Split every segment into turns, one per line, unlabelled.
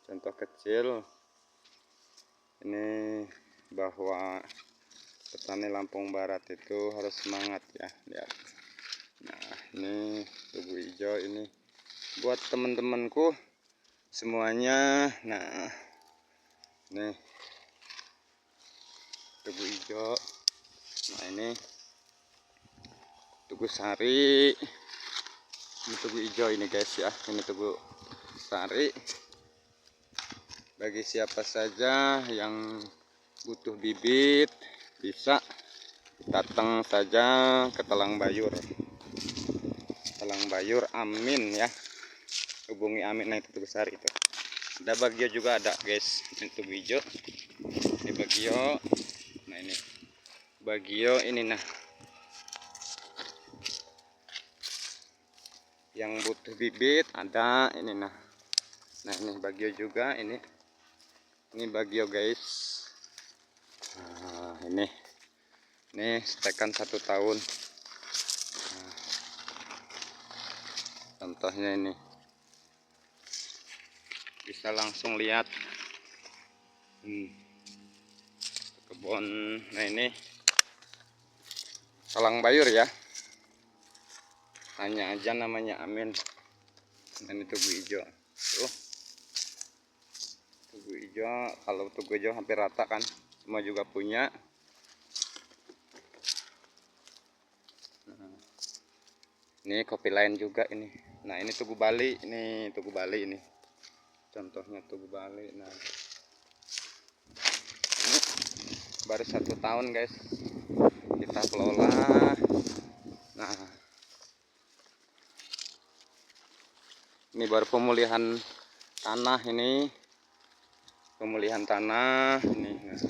contoh kecil ini bahwa petani Lampung Barat itu harus semangat ya, lihat. Nah, ini tugu hijau ini buat teman-temanku semuanya. Nah, nih tugu hijau. Nah, ini tugu sari. Ini tugu hijau ini guys ya. Ini tugu sari. Bagi siapa saja yang butuh bibit bisa datang saja ke Talang Bayur. Talang Bayur Amin ya. Hubungi Amin. Nah, itu tugu sari itu. Ada bagio juga ada guys. Ini tugu hijau. Ini bagio. Nah, ini bagio ini nah. Yang butuh bibit ada ini nah. Nah, ini bagio juga ini. Ini bagio guys. Nah, ini stekan 1 tahun. Nah, contohnya ini bisa langsung lihat kebun. Nah, ini Talang Bayur ya, tanya aja namanya Amin. Dan itu tugu hijau tuh, tugu hijau. Kalau tugu hijau hampir rata kan, semua juga punya. Ini kopi lain juga ini. Nah, ini tugu Bali. Ini tugu Bali ini. Contohnya tugu Bali. Nah, ini baru 1 tahun guys kita kelola. Nah, ini baru pemulihan tanah ini. Pemulihan tanah ini. Nah,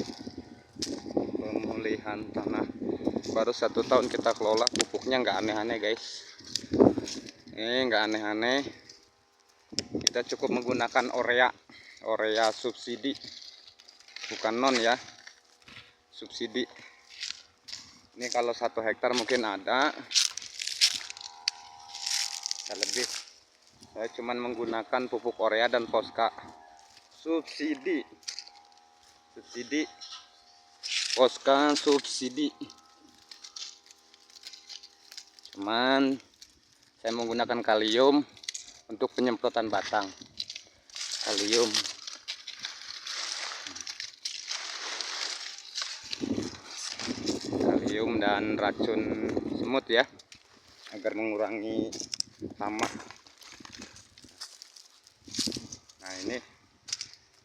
pemulihan tanah. Baru 1 tahun kita kelola. Pupuknya nggak aneh-aneh guys. Ini nggak aneh-aneh, kita cukup menggunakan urea subsidi, bukan non ya, subsidi. Ini kalau 1 hektar mungkin ada lebih. Saya cuman menggunakan pupuk urea dan Posca subsidi, Posca subsidi. Cuman saya menggunakan kalium untuk penyemprotan batang. Kalium dan racun semut ya, agar mengurangi hama. Nah,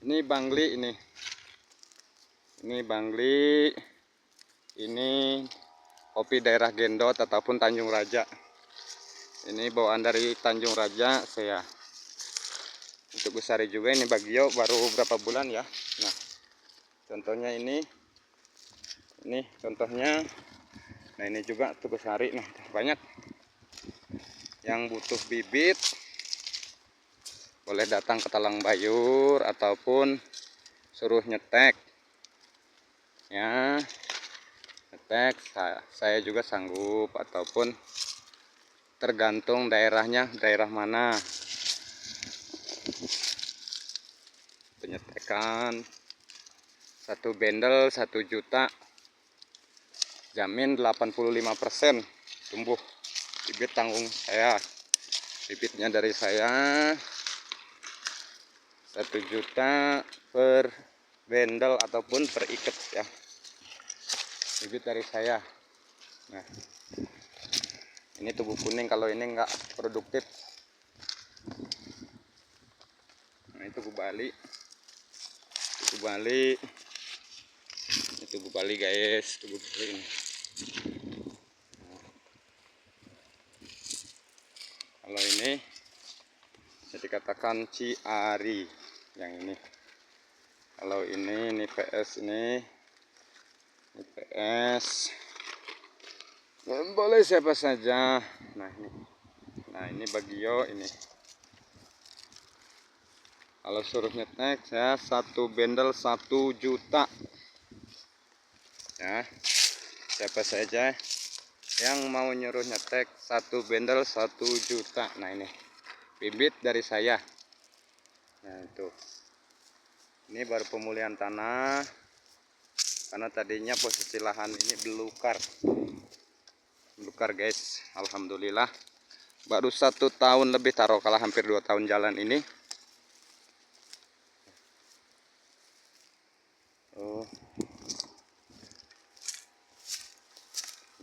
ini bangli ini. Ini bangli. Ini kopi daerah Gendot ataupun Tanjung Raja. Ini bawaan dari Tanjung Raja saya. Untuk besari juga ini bagio baru berapa bulan ya. Nah, contohnya ini contohnya. Nah, ini juga tugu sari. Nah, banyak yang butuh bibit boleh datang ke Talang Bayur ataupun suruh nyetek ya. Nyetek saya juga sanggup, ataupun tergantung daerahnya, daerah mana. Penyetekan 1 bendel 1 juta, jamin 85% tumbuh. Bibit tanggung saya, bibitnya dari saya 1 juta per bendel ataupun per ikat ya, bibit dari saya. Nah, ini tugu kuning, kalau ini enggak produktif. Nah, itu tugu Bali. Ini tugu Bali guys, tugu Bali ini. Kalau ini bisa dikatakan Ciari yang ini. Kalau ini PS ini PS. Boleh siapa saja. Nah, ini bagio ini. Kalau suruh nyetek saya 1 bendel 1 juta. Ya, siapa saja yang mau nyuruh nyetek 1 bendel 1 juta. Nah, ini bibit dari saya. Nah, itu Ini baru pemulihan tanah, karena tadinya posisi lahan ini belukar guys. Alhamdulillah baru 1 tahun lebih, taruh kalah hampir 2 tahun jalan ini. Oh,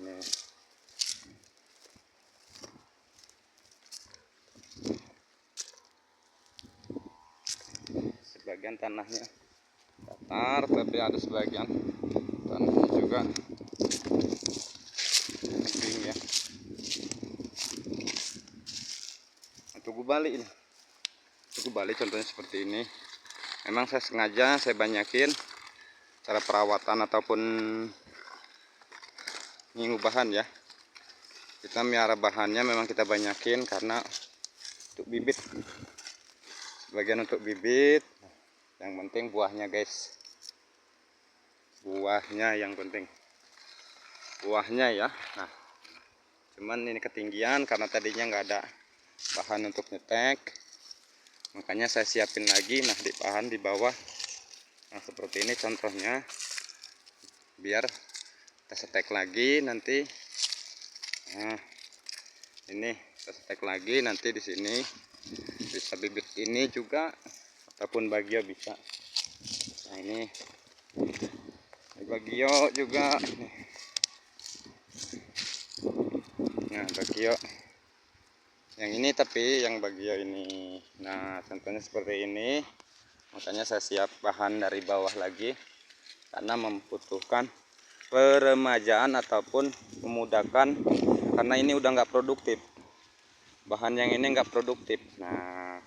ini sebagian tanahnya datar, tapi ada sebagian tanahnya juga kering ya. Tugu Bali ini, Tugu Bali contohnya seperti ini. Memang saya sengaja saya banyakin cara perawatan ataupun nginggu bahan ya. Kita miara bahannya memang kita banyakin karena untuk bibit, bagian untuk bibit. Yang penting buahnya guys, buahnya yang penting, buahnya ya. Nah, cuman ini ketinggian karena tadinya nggak ada bahan untuk nyetek, makanya saya siapin lagi. Nah, di bahan di bawah, nah seperti ini contohnya, biar kita setek lagi nanti. Nah, ini kita setek lagi nanti di sini bisa bibit ini juga ataupun bagio bisa. Nah, ini bagio juga. Nah, bagio yang ini, tapi yang bagio ini. Nah, contohnya seperti ini. Makanya saya siap bahan dari bawah lagi karena membutuhkan peremajaan ataupun memudahkan, karena ini udah nggak produktif. Bahan yang ini nggak produktif. Nah,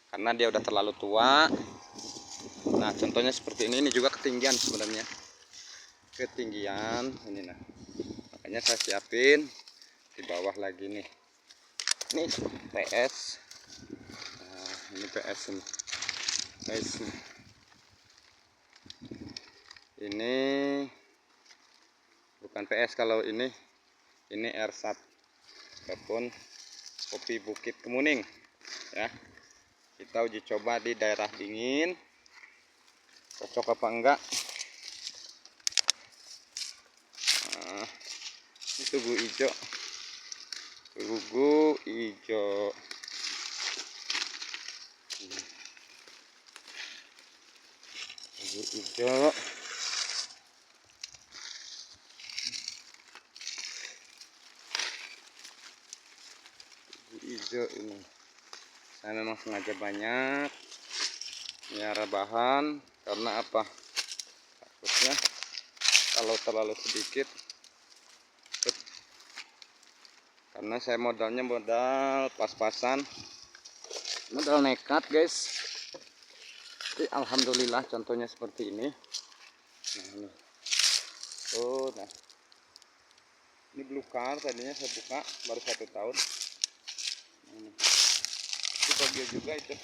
karena dia udah terlalu tua. Nah, contohnya seperti ini juga ketinggian sebenarnya. Ketinggian ini. Nah, makanya saya siapin di bawah lagi nih. Ini PS. Nah, ini PS ini. PS ini bukan PS kalau ini R1 ataupun kopi Bukit Kemuning ya. Kita uji coba di daerah dingin, cocok apa enggak. Nah, ini tugu hijau, tugu hijau. Tugu hijau. Hijau ini saya memang sengaja banyak miara bahan, karena apa, takutnya kalau terlalu sedikit, karena saya modalnya modal pas-pasan, modal nekat guys. Jadi alhamdulillah contohnya seperti ini. Nah, ini tuh, nah ini belukar, tadinya saya buka baru 1 tahun. Ini bagio juga itu.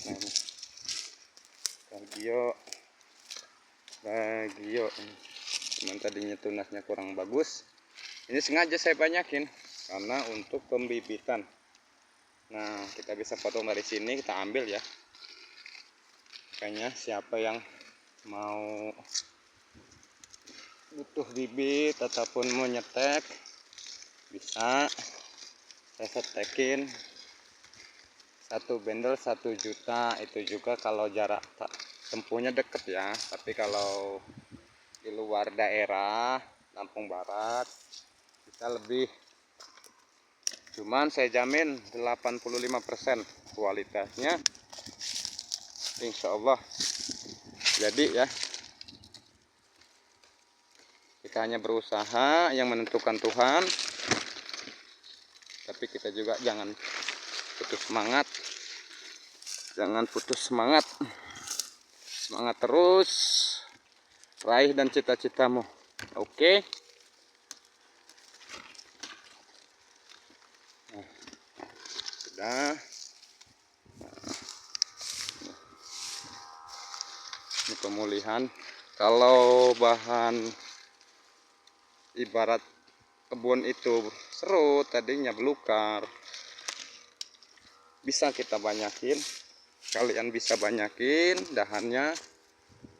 Nah, ini bagio. Cuman tadinya tunasnya kurang bagus. Ini sengaja saya banyakin karena untuk pembibitan. Nah, kita bisa potong dari sini, kita ambil ya. Makanya siapa yang mau butuh bibit ataupun mau nyetek, bisa saya setekin. 1 bendel 1 juta. Itu juga kalau jarak tempuhnya deket ya. Tapi kalau di luar daerah Lampung Barat bisa lebih. Cuman saya jamin 85% kualitasnya insya Allah. Jadi ya, kita hanya berusaha, yang menentukan Tuhan. Tapi kita juga jangan putus semangat. Jangan putus semangat. Semangat terus. Raih dan cita-citamu. Oke. Nah, sudah. Ini pemulihan. Kalau bahan ibarat kebun itu serut, tadinya belukar, bisa kita banyakin kalian bisa banyakin dahannya,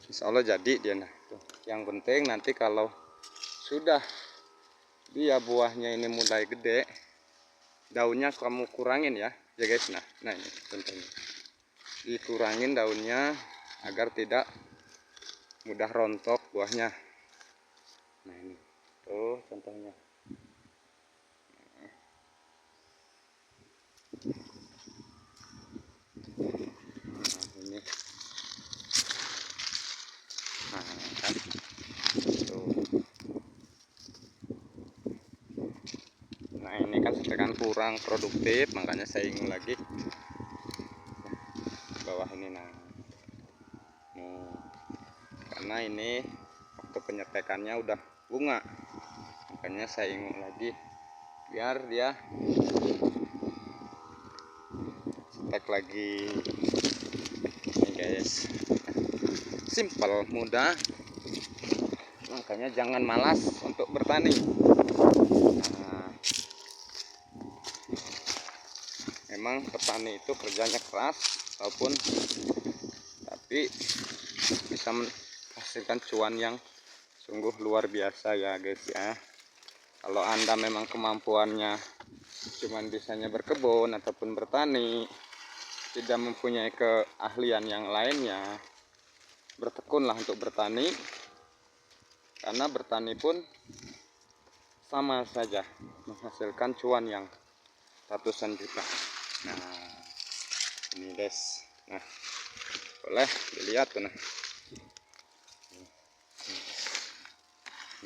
insya Allah jadi dia. Nah tuh. Yang penting nanti kalau sudah dia buahnya ini mulai gede, daunnya kamu kurangin ya guys. Nah ini contohnya, dikurangin daunnya agar tidak mudah rontok buahnya. Nah ini tuh contohnya. Nah ini, nah kan tuh. Nah ini kan setekan kurang produktif, makanya saya ingin lagi bawah ini. Nah nih, karena ini waktu penyetekannya udah bunga, makanya saya ingin lagi biar dia setek lagi. Ini guys, simple, mudah, makanya jangan malas untuk bertani. Nah, memang petani itu kerjanya keras walaupun, tapi bisa menghasilkan cuan yang sungguh luar biasa ya guys ya. Kalau Anda memang kemampuannya cuman bisanya berkebun ataupun bertani, tidak mempunyai keahlian yang lainnya, bertekunlah untuk bertani, karena bertani pun sama saja menghasilkan cuan yang ratusan juta. Nah ini guys, nah boleh dilihat tuh. Nah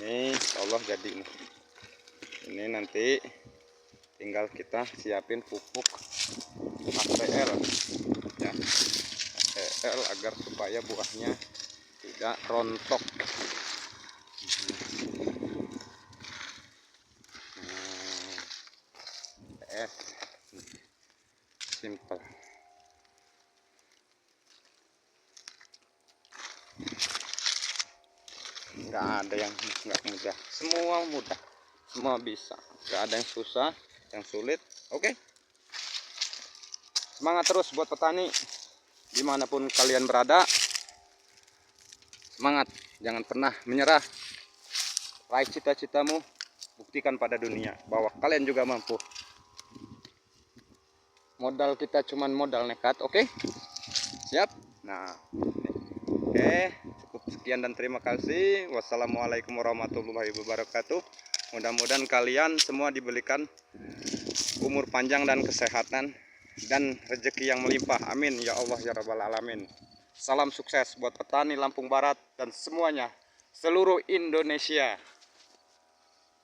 ini insya Allah jadi nih. Ini nanti tinggal kita siapin pupuk HPL ya, HPL agar supaya buahnya tidak rontok. Simple. Nggak ada yang nggak mudah, semua mudah, semua bisa, nggak ada yang susah, yang sulit. Oke, semangat terus buat petani dimanapun kalian berada. Semangat, jangan pernah menyerah, raih cita-citamu, buktikan pada dunia bahwa kalian juga mampu. Modal kita cuman modal nekat. Oke, siap. Nah oke, cukup sekian dan terima kasih. Wassalamualaikum warahmatullahi wabarakatuh. Mudah-mudahan kalian semua diberikan umur panjang dan kesehatan dan rezeki yang melimpah. Amin ya Allah ya rabbal alamin. Salam sukses buat petani Lampung Barat dan semuanya seluruh Indonesia.